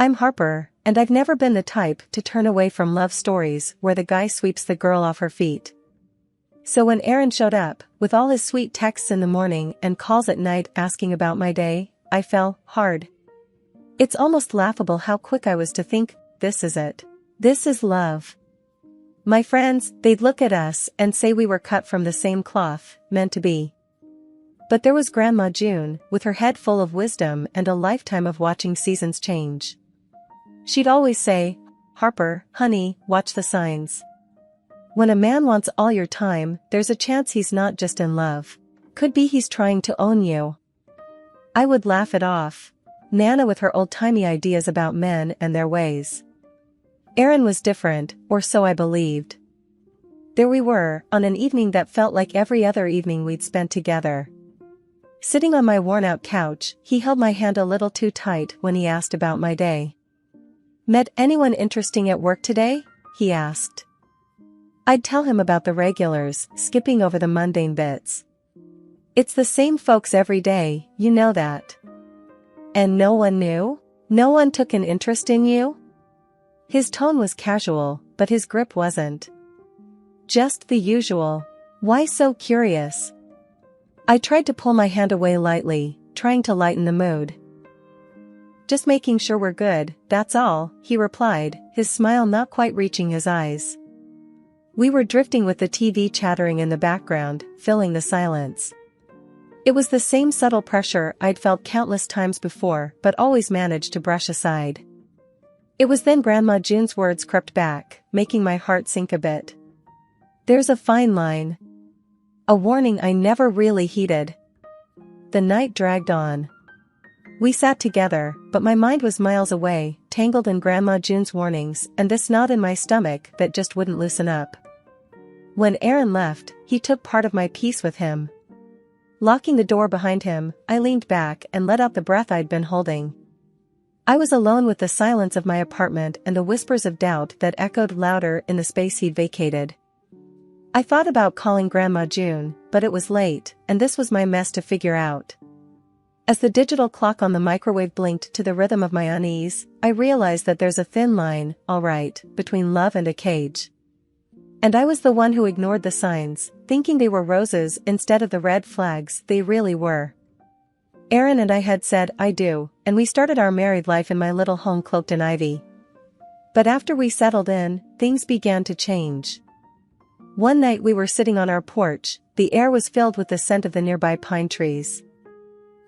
I'm Harper, and I've never been the type to turn away from love stories where the guy sweeps the girl off her feet. So when Aaron showed up, with all his sweet texts in the morning and calls at night asking about my day, I fell hard. It's almost laughable how quick I was to think, this is it. This is love. My friends, they'd look at us and say we were cut from the same cloth, meant to be. But there was Grandma June, with her head full of wisdom and a lifetime of watching seasons change. She'd always say, Harper, honey, watch the signs. When a man wants all your time, there's a chance he's not just in love. Could be he's trying to own you. I would laugh it off. Nana with her old-timey ideas about men and their ways. Aaron was different, or so I believed. There we were, on an evening that felt like every other evening we'd spent together. Sitting on my worn-out couch, he held my hand a little too tight when he asked about my day. Met anyone interesting at work today? He asked. I'd tell him about the regulars, skipping over the mundane bits. It's the same folks every day, you know that. And no one knew? No one took an interest in you? His tone was casual, but his grip wasn't. Just the usual. Why so curious? I tried to pull my hand away lightly, trying to lighten the mood. Just making sure we're good, that's all, he replied, his smile not quite reaching his eyes. We were drifting with the TV chattering in the background, filling the silence. It was the same subtle pressure I'd felt countless times before but always managed to brush aside. It was then Grandma June's words crept back, making my heart sink a bit. There's a fine line. A warning I never really heeded. The night dragged on. We sat together, but my mind was miles away, tangled in Grandma June's warnings and this knot in my stomach that just wouldn't loosen up. When Aaron left, he took part of my peace with him. Locking the door behind him, I leaned back and let out the breath I'd been holding. I was alone with the silence of my apartment and the whispers of doubt that echoed louder in the space he'd vacated. I thought about calling Grandma June, but it was late, and this was my mess to figure out. As the digital clock on the microwave blinked to the rhythm of my unease, I realized that there's a thin line, all right, between love and a cage. And I was the one who ignored the signs, thinking they were roses instead of the red flags they really were. Aaron and I had said I do, and we started our married life in my little home cloaked in ivy. But after we settled in, things began to change. One night we were sitting on our porch, the air was filled with the scent of the nearby pine trees.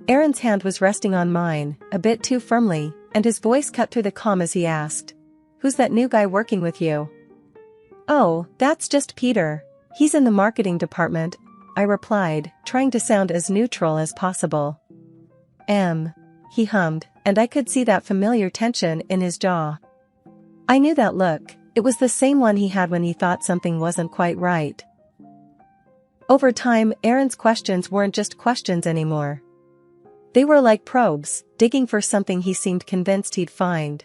Aaron's hand was resting on mine, a bit too firmly, and his voice cut through the calm as he asked, "Who's that new guy working with you?" "Oh, that's just Peter. He's in the marketing department," I replied, trying to sound as neutral as possible. He hummed, and I could see that familiar tension in his jaw. I knew that look, it was the same one he had when he thought something wasn't quite right. Over time, Aaron's questions weren't just questions anymore. They were like probes, digging for something he seemed convinced he'd find.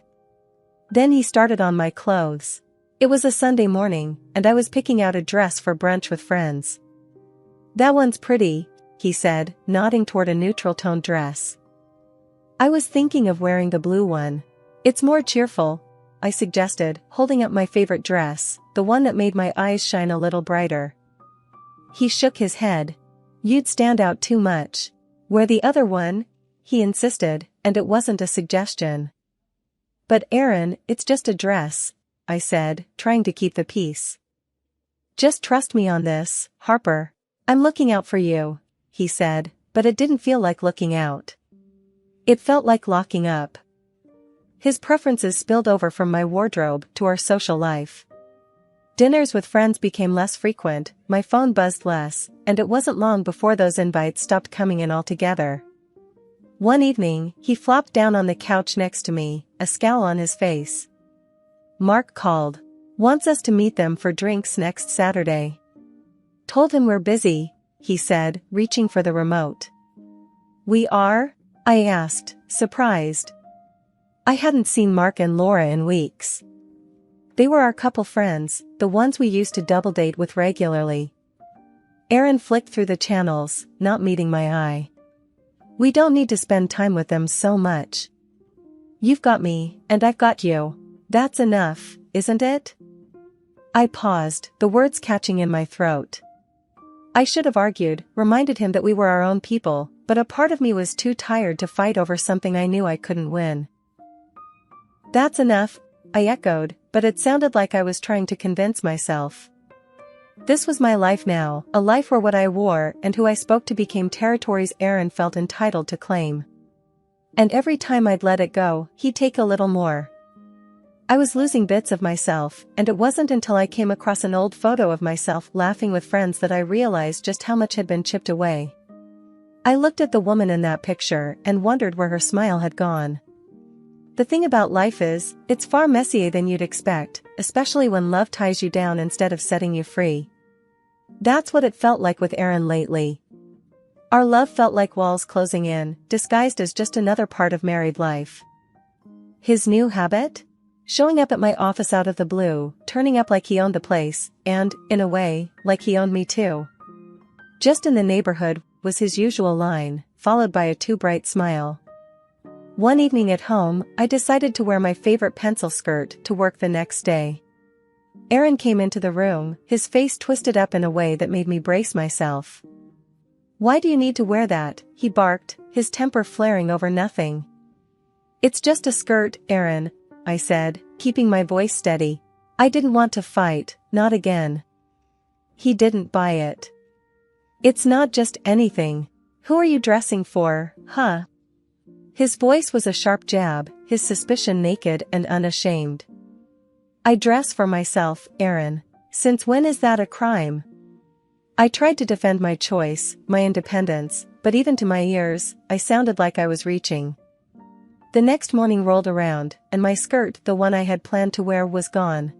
Then he started on my clothes. It was a Sunday morning, and I was picking out a dress for brunch with friends. "That one's pretty," he said, nodding toward a neutral-toned dress. I was thinking of wearing the blue one. "It's more cheerful," I suggested, holding up my favorite dress, the one that made my eyes shine a little brighter. He shook his head. "You'd stand out too much. Wear the other one," he insisted, and it wasn't a suggestion. "But Aaron, it's just a dress," I said, trying to keep the peace. "Just trust me on this, Harper. I'm looking out for you," he said, but it didn't feel like looking out. It felt like locking up. His preferences spilled over from my wardrobe to our social life. Dinners with friends became less frequent, my phone buzzed less, and it wasn't long before those invites stopped coming in altogether. One evening, he flopped down on the couch next to me, a scowl on his face. "Mark called. Wants us to meet them for drinks next Saturday." "Told him we're busy," he said, reaching for the remote. "We are?" I asked, surprised. I hadn't seen Mark and Laura in weeks. They were our couple friends, the ones we used to double date with regularly. Aaron flicked through the channels, not meeting my eye. "We don't need to spend time with them so much." You've got me, and I've got you. That's enough, isn't it? I paused, the words catching in my throat. I should have argued, reminded him that we were our own people, but a part of me was too tired to fight over something I knew I couldn't win. That's enough, I echoed, but it sounded like I was trying to convince myself. This was my life now, a life where what I wore and who I spoke to became territories Aaron felt entitled to claim. And every time I'd let it go, he'd take a little more. I was losing bits of myself, and it wasn't until I came across an old photo of myself laughing with friends that I realized just how much had been chipped away. I looked at the woman in that picture and wondered where her smile had gone. The thing about life is, it's far messier than you'd expect, especially when love ties you down instead of setting you free. That's what it felt like with Aaron lately. Our love felt like walls closing in, disguised as just another part of married life. His new habit? Showing up at my office out of the blue, turning up like he owned the place, and, in a way, like he owned me too. Just in the neighborhood, was his usual line, followed by a too bright smile. One evening at home, I decided to wear my favorite pencil skirt to work the next day. Aaron came into the room, his face twisted up in a way that made me brace myself. "Why do you need to wear that?" he barked, his temper flaring over nothing. "It's just a skirt, Aaron," I said, keeping my voice steady. I didn't want to fight, not again. He didn't buy it. "It's not just anything. Who are you dressing for, huh?" His voice was a sharp jab, his suspicion naked and unashamed. "I dress for myself, Aaron. Since when is that a crime?" I tried to defend my choice, my independence, but even to my ears, I sounded like I was reaching. The next morning rolled around, and my skirt, the one I had planned to wear, was gone.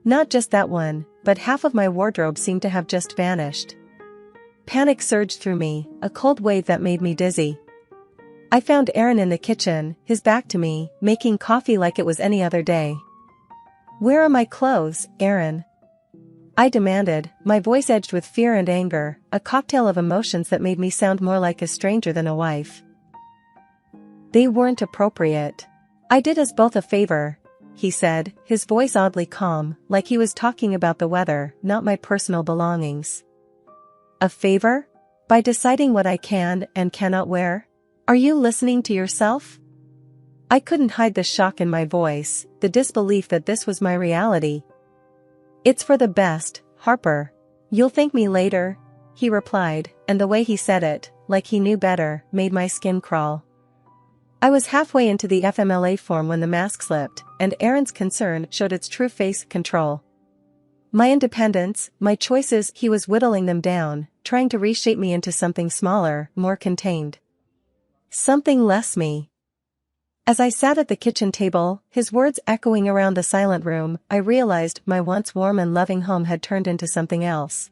Not just that one, but half of my wardrobe seemed to have just vanished. Panic surged through me, a cold wave that made me dizzy. I found Aaron in the kitchen, his back to me, making coffee like it was any other day. "Where are my clothes, Aaron?" I demanded, my voice edged with fear and anger, a cocktail of emotions that made me sound more like a stranger than a wife. "They weren't appropriate. I did us both a favor," he said, his voice oddly calm, like he was talking about the weather, not my personal belongings. "A favor? By deciding what I can and cannot wear? Are you listening to yourself?" I couldn't hide the shock in my voice, the disbelief that this was my reality. "It's for the best, Harper. You'll thank me later," he replied, and the way he said it, like he knew better, made my skin crawl. I was halfway into the FMLA form when the mask slipped, and Aaron's concern showed its true face: control. My independence, my choices, he was whittling them down, trying to reshape me into something smaller, more contained. Something less me. As I sat at the kitchen table, his words echoing around the silent room, I realized my once warm and loving home had turned into something else.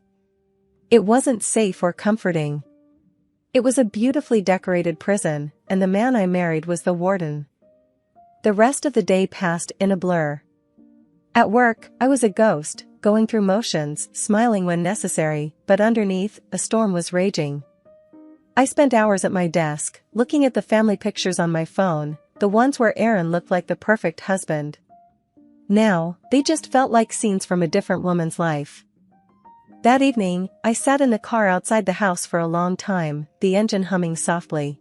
It wasn't safe or comforting. It was a beautifully decorated prison, and the man I married was the warden. The rest of the day passed in a blur. At work, I was a ghost, going through motions, smiling when necessary, but underneath, a storm was raging. I spent hours at my desk, looking at the family pictures on my phone, the ones where Aaron looked like the perfect husband. Now, they just felt like scenes from a different woman's life. That evening, I sat in the car outside the house for a long time, the engine humming softly.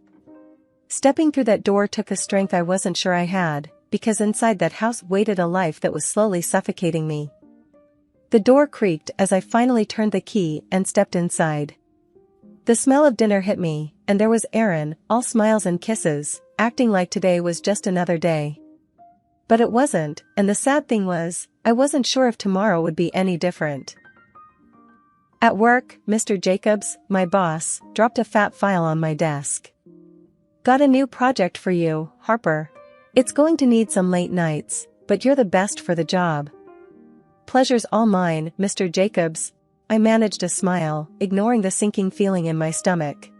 Stepping through that door took a strength I wasn't sure I had, because inside that house waited a life that was slowly suffocating me. The door creaked as I finally turned the key and stepped inside. The smell of dinner hit me, and there was Aaron, all smiles and kisses, acting like today was just another day. But it wasn't, and the sad thing was, I wasn't sure if tomorrow would be any different. At work, Mr. Jacobs, my boss, dropped a fat file on my desk. "Got a new project for you, Harper. It's going to need some late nights, but you're the best for the job." "Pleasure's all mine, Mr. Jacobs." I managed a smile, ignoring the sinking feeling in my stomach.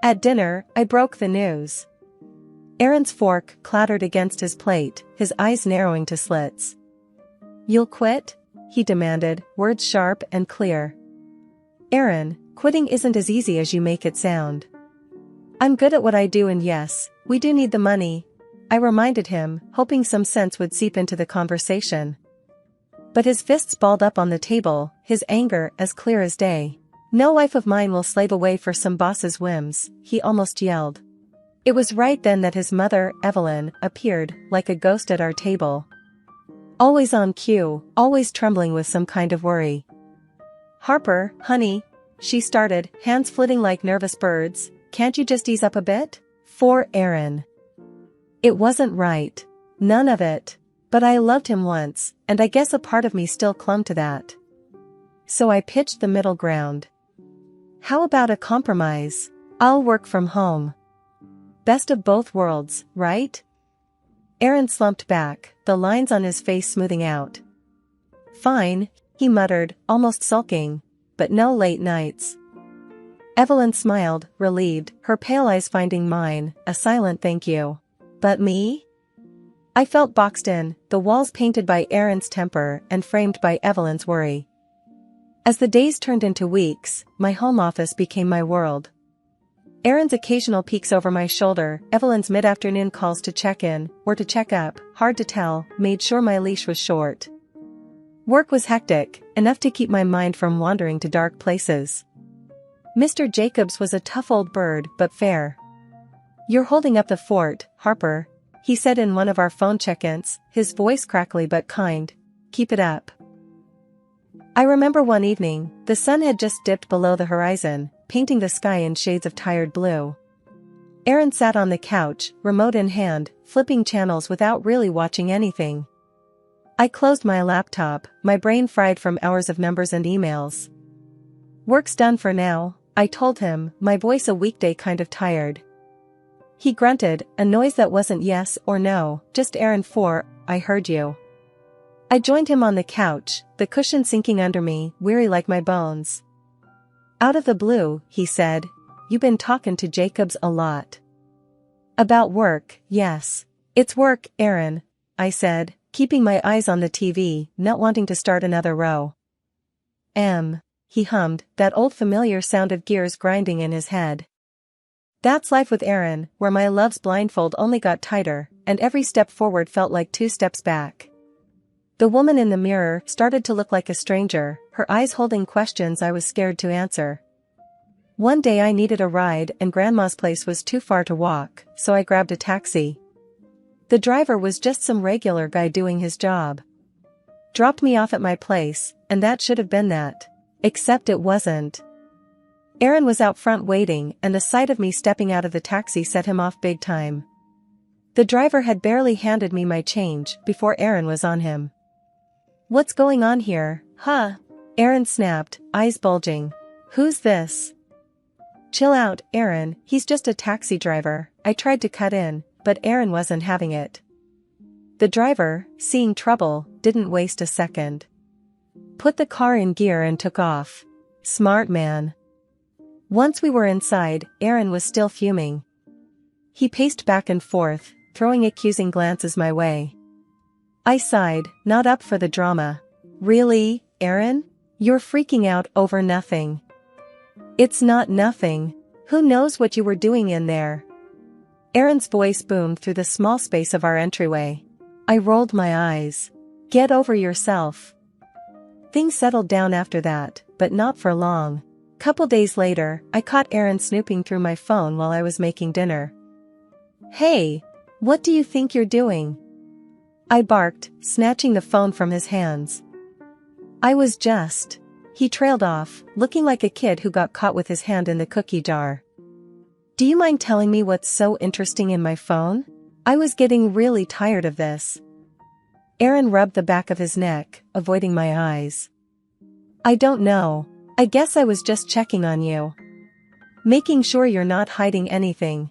At dinner, I broke the news. Aaron's fork clattered against his plate, his eyes narrowing to slits. "You'll quit?" he demanded, words sharp and clear. "Aaron, quitting isn't as easy as you make it sound. I'm good at what I do, and yes, we do need the money," I reminded him, hoping some sense would seep into the conversation. But his fists balled up on the table, his anger as clear as day. "No wife of mine will slave away for some boss's whims," he almost yelled. It was right then that his mother, Evelyn, appeared, like a ghost at our table. Always on cue, always trembling with some kind of worry. "Harper, honey," she started, hands flitting like nervous birds, "can't you just ease up a bit?" For Aaron. It wasn't right. None of it. But I loved him once, and I guess a part of me still clung to that. So I pitched the middle ground. "How about a compromise? I'll work from home. Best of both worlds, right?" Aaron slumped back, the lines on his face smoothing out. "Fine," he muttered, almost sulking, "but no late nights." Evelyn smiled, relieved, her pale eyes finding mine, a silent thank you. But me? I felt boxed in, the walls painted by Aaron's temper and framed by Evelyn's worry. As the days turned into weeks, my home office became my world. Aaron's occasional peeks over my shoulder, Evelyn's mid-afternoon calls to check in, or to check up, hard to tell, made sure my leash was short. Work was hectic, enough to keep my mind from wandering to dark places. Mr. Jacobs was a tough old bird, but fair. "You're holding up the fort, Harper," he said in one of our phone check-ins, his voice crackly but kind. "Keep it up." I remember one evening, the sun had just dipped below the horizon, painting the sky in shades of tired blue. Aaron sat on the couch, remote in hand, flipping channels without really watching anything. I closed my laptop, my brain fried from hours of numbers and emails. "Work's done for now," I told him, my voice a weekday kind of tired. He grunted, a noise that wasn't yes or no, just Aaron for, "I heard you." I joined him on the couch, the cushion sinking under me, weary like my bones. "Out of the blue," he said, "you been talking to Jacobs a lot." "About work, yes. It's work, Aaron," I said, keeping my eyes on the TV, not wanting to start another row. He hummed, that old familiar sound of gears grinding in his head. That's life with Aaron, where my love's blindfold only got tighter, and every step forward felt like 2 steps back. The woman in the mirror started to look like a stranger, her eyes holding questions I was scared to answer. One day I needed a ride and Grandma's place was too far to walk, so I grabbed a taxi. The driver was just some regular guy doing his job. Dropped me off at my place, and that should have been that. Except it wasn't. Aaron was out front waiting, and the sight of me stepping out of the taxi set him off big time. The driver had barely handed me my change before Aaron was on him. "What's going on here, huh?" Aaron snapped, eyes bulging. "Who's this?" "Chill out, Aaron, he's just a taxi driver," I tried to cut in, but Aaron wasn't having it. The driver, seeing trouble, didn't waste a second. Put the car in gear and took off. Smart man. Once we were inside, Aaron was still fuming. He paced back and forth, throwing accusing glances my way. I sighed, not up for the drama. "Really, Aaron? You're freaking out over nothing." "It's not nothing. Who knows what you were doing in there?" Aaron's voice boomed through the small space of our entryway. I rolled my eyes. "Get over yourself." Things settled down after that, but not for long. Couple days later, I caught Aaron snooping through my phone while I was making dinner. "Hey, what do you think you're doing?" I barked, snatching the phone from his hands. "I was just..." He trailed off, looking like a kid who got caught with his hand in the cookie jar. "Do you mind telling me what's so interesting in my phone? I was getting really tired of this." Aaron rubbed the back of his neck, avoiding my eyes. "I don't know. I guess I was just checking on you. Making sure you're not hiding anything."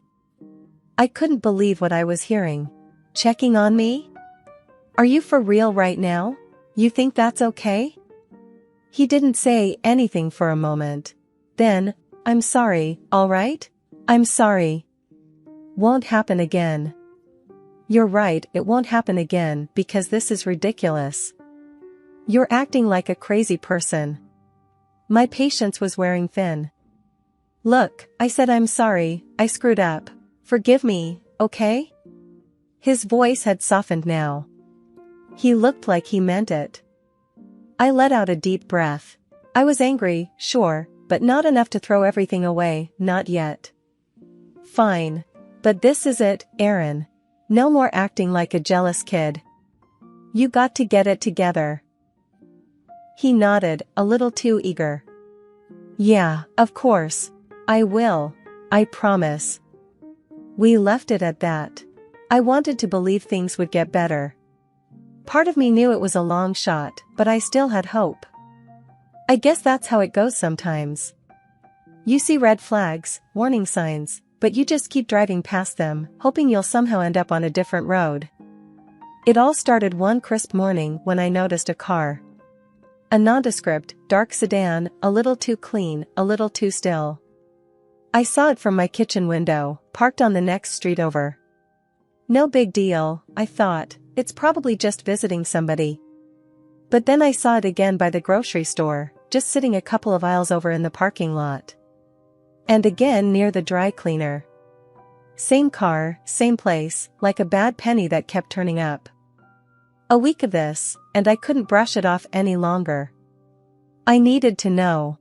I couldn't believe what I was hearing. "Checking on me? Are you for real right now? You think that's okay?" He didn't say anything for a moment. Then, "I'm sorry, alright? I'm sorry. Won't happen again." "You're right, it won't happen again because this is ridiculous. You're acting like a crazy person." My patience was wearing thin. "Look," I said, "I'm sorry, I screwed up. Forgive me, okay?" His voice had softened now. He looked like he meant it. I let out a deep breath. I was angry, sure, but not enough to throw everything away, not yet. Fine. But this is it, Aaron. No more acting like a jealous kid. You got to get it together. He nodded, a little too eager. Yeah, of course. I will. I promise. We left it at that. I wanted to believe things would get better. Part of me knew it was a long shot, but I still had hope. I guess that's how it goes sometimes. You see red flags, warning signs, but you just keep driving past them, hoping you'll somehow end up on a different road. It all started one crisp morning when I noticed a car. A nondescript, dark sedan, a little too clean, a little too still. I saw it from my kitchen window, parked on the next street over. No big deal, I thought, it's probably just visiting somebody. But then I saw it again by the grocery store, just sitting a couple of aisles over in the parking lot. And again near the dry cleaner. Same car, same place, like a bad penny that kept turning up. A week of this, and I couldn't brush it off any longer. I needed to know.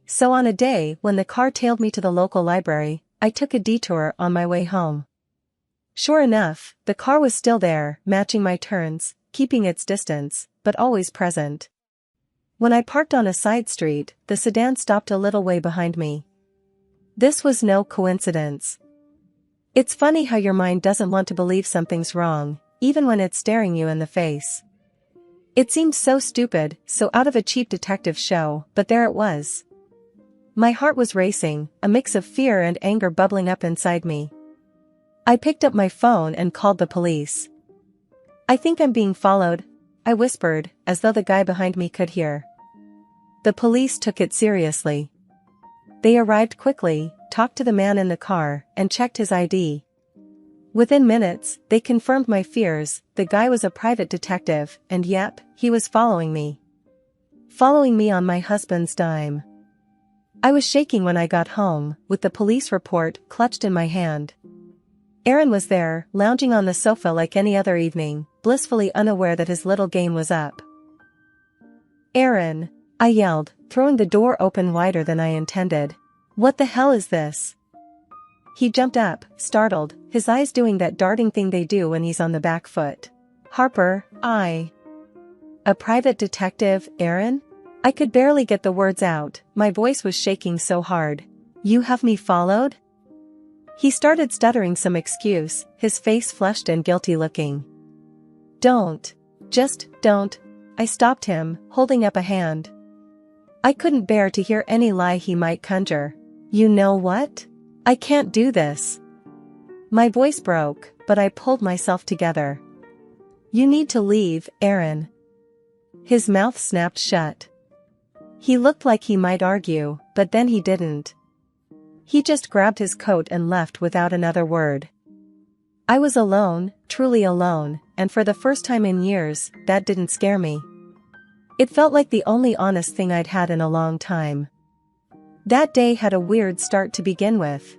So on a day when the car tailed me to the local library, I took a detour on my way home. Sure enough, the car was still there, matching my turns, keeping its distance, but always present. When I parked on a side street, the sedan stopped a little way behind me. This was no coincidence. It's funny how your mind doesn't want to believe something's wrong, even when it's staring you in the face. It seemed so stupid, so out of a cheap detective show, but there it was. My heart was racing, a mix of fear and anger bubbling up inside me. I picked up my phone and called the police. I think I'm being followed, I whispered, as though the guy behind me could hear. The police took it seriously. They arrived quickly, talked to the man in the car, and checked his ID. Within minutes, they confirmed my fears. The guy was a private detective, and yep, he was following me. Following me on my husband's dime. I was shaking when I got home, with the police report clutched in my hand. Aaron was there, lounging on the sofa like any other evening, blissfully unaware that his little game was up. Aaron, I yelled, throwing the door open wider than I intended. What the hell is this? He jumped up, startled, his eyes doing that darting thing they do when he's on the back foot. Harper, A private detective, Aaron? I could barely get the words out, my voice was shaking so hard. You have me followed? He started stuttering some excuse, his face flushed and guilty looking. Don't. Just don't. I stopped him, holding up a hand. I couldn't bear to hear any lie he might conjure. You know what? I can't do this. My voice broke, but I pulled myself together. You need to leave, Aaron. His mouth snapped shut. He looked like he might argue, but then he didn't. He just grabbed his coat and left without another word. I was alone, truly alone, and for the first time in years, that didn't scare me. It felt like the only honest thing I'd had in a long time. That day had a weird start to begin with.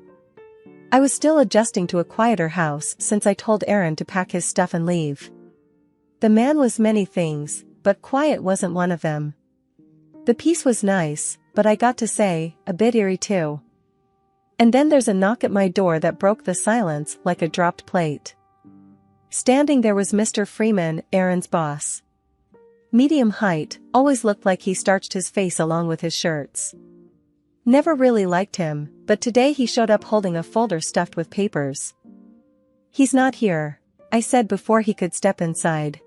I was still adjusting to a quieter house since I told Aaron to pack his stuff and leave. The man was many things, but quiet wasn't one of them. The peace was nice, but I got to say, a bit eerie too. And then there's a knock at my door that broke the silence like a dropped plate. Standing there was Mr. Freeman, Aaron's boss. Medium height, always looked like he starched his face along with his shirts. Never really liked him, but today he showed up holding a folder stuffed with papers. He's not here, I said before he could step inside.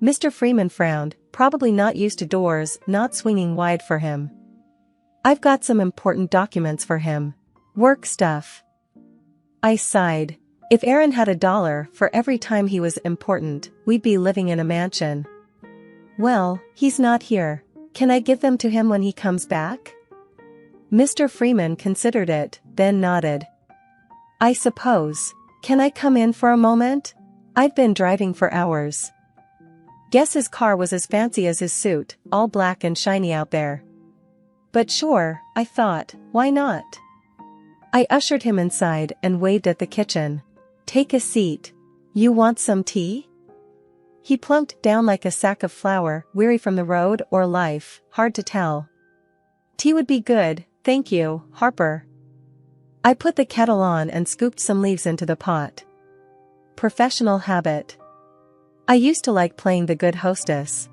Mr. Freeman frowned, probably not used to doors not swinging wide for him. I've got some important documents for him. Work stuff. I sighed. If Aaron had $1 for every time he was important, we'd be living in a mansion. Well, he's not here. Can I give them to him when he comes back? Mr. Freeman considered it, then nodded. I suppose. Can I come in for a moment? I've been driving for hours. Guess his car was as fancy as his suit, all black and shiny out there. But sure, I thought, why not? I ushered him inside and waved at the kitchen. Take a seat. You want some tea? He plunked down like a sack of flour, weary from the road or life, hard to tell. Tea would be good, thank you, Harper. I put the kettle on and scooped some leaves into the pot. Professional habit. I used to like playing the good hostess.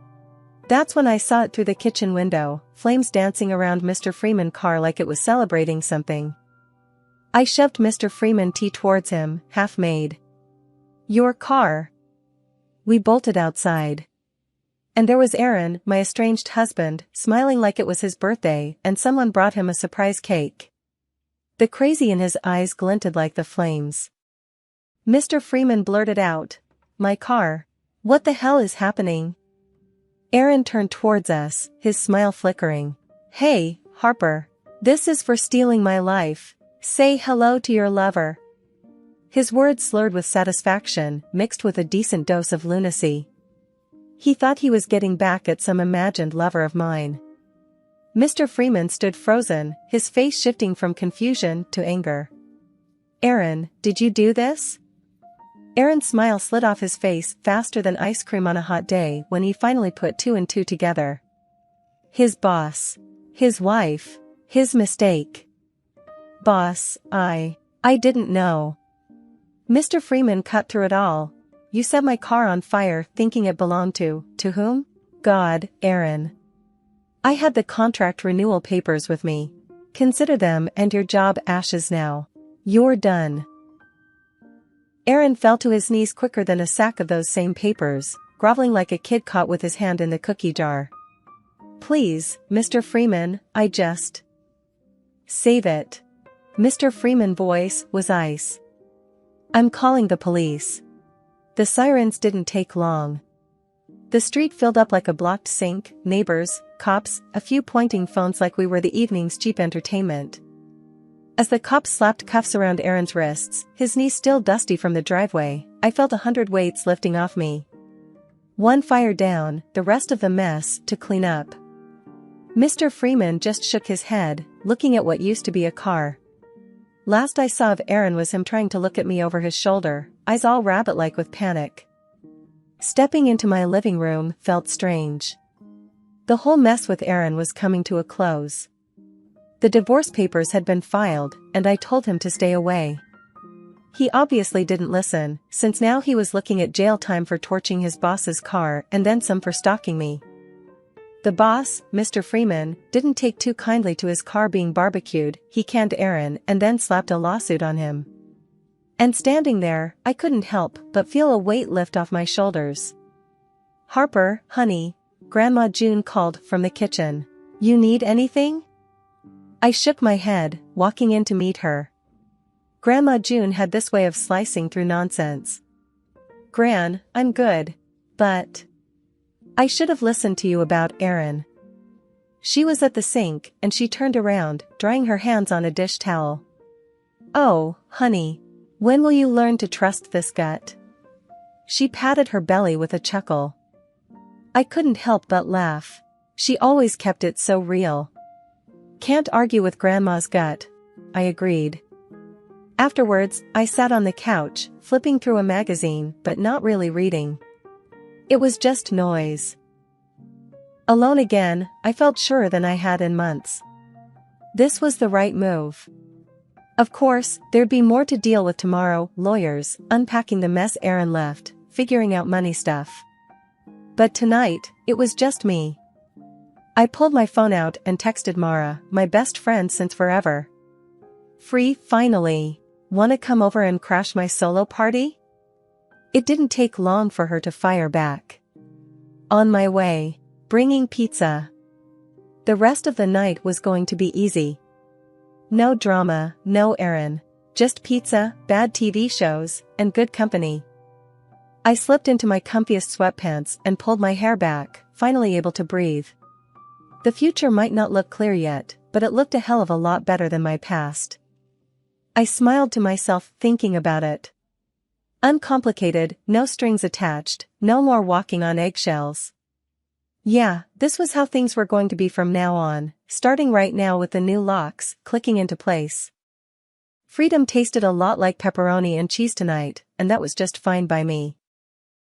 That's when I saw it through the kitchen window, flames dancing around Mr. Freeman's car like it was celebrating something. I shoved Mr. Freeman's tea towards him, half made. Your car. We bolted outside. And there was Aaron, my estranged husband, smiling like it was his birthday and someone brought him a surprise cake. The crazy in his eyes glinted like the flames. Mr. Freeman blurted out, "My car. What the hell is happening?" Aaron turned towards us, his smile flickering. Hey, Harper. This is for stealing my life. Say hello to your lover. His words slurred with satisfaction, mixed with a decent dose of lunacy. He thought he was getting back at some imagined lover of mine. Mr. Freeman stood frozen, his face shifting from confusion to anger. Aaron, did you do this? Aaron's smile slid off his face faster than ice cream on a hot day when he finally put two and two together. His boss. His wife. His mistake. Boss, I didn't know. Mr. Freeman cut through it all. You set my car on fire thinking it belonged to whom? God, Aaron. I had the contract renewal papers with me. Consider them and your job ashes now. You're done. Aaron fell to his knees quicker than a sack of those same papers, groveling like a kid caught with his hand in the cookie jar. Please, Mr. Freeman, I just... Save it. Mr. Freeman's voice was ice. I'm calling the police. The sirens didn't take long. The street filled up like a blocked sink, neighbors, cops, a few pointing phones like we were the evening's cheap entertainment. As the cops slapped cuffs around Aaron's wrists, his knees still dusty from the driveway, I felt 100 weights lifting off me. One fire down, the rest of the mess to clean up. Mr. Freeman just shook his head, looking at what used to be a car. Last I saw of Aaron was him trying to look at me over his shoulder, eyes all rabbit-like with panic. Stepping into my living room felt strange. The whole mess with Aaron was coming to a close. The divorce papers had been filed, and I told him to stay away. He obviously didn't listen, since now he was looking at jail time for torching his boss's car and then some for stalking me. The boss, Mr. Freeman, didn't take too kindly to his car being barbecued. He canned Aaron and then slapped a lawsuit on him. And standing there, I couldn't help but feel a weight lift off my shoulders. Harper, honey, Grandma June called from the kitchen. You need anything? I shook my head, walking in to meet her. Grandma June had this way of slicing through nonsense. Gran, I'm good. But... I should have listened to you about Aaron. She was at the sink, and she turned around, drying her hands on a dish towel. Oh, honey. When will you learn to trust this gut? She patted her belly with a chuckle. I couldn't help but laugh. She always kept it so real. Can't argue with Grandma's gut, I agreed. Afterwards, I sat on the couch, flipping through a magazine but not really reading. It was just noise. Alone again, I felt surer than I had in months. This was the right move. Of course, there'd be more to deal with tomorrow, lawyers, unpacking the mess Aaron left, figuring out money stuff. But tonight, it was just me. I pulled my phone out and texted Mara, my best friend since forever. Free, finally. Wanna come over and crash my solo party? It didn't take long for her to fire back. On my way. Bringing pizza. The rest of the night was going to be easy. No drama, no Aaron. Just pizza, bad TV shows, and good company. I slipped into my comfiest sweatpants and pulled my hair back, finally able to breathe. The future might not look clear yet, but it looked a hell of a lot better than my past. I smiled to myself thinking about it. Uncomplicated, no strings attached, no more walking on eggshells. Yeah, this was how things were going to be from now on, starting right now with the new locks clicking into place. Freedom tasted a lot like pepperoni and cheese tonight, and that was just fine by me.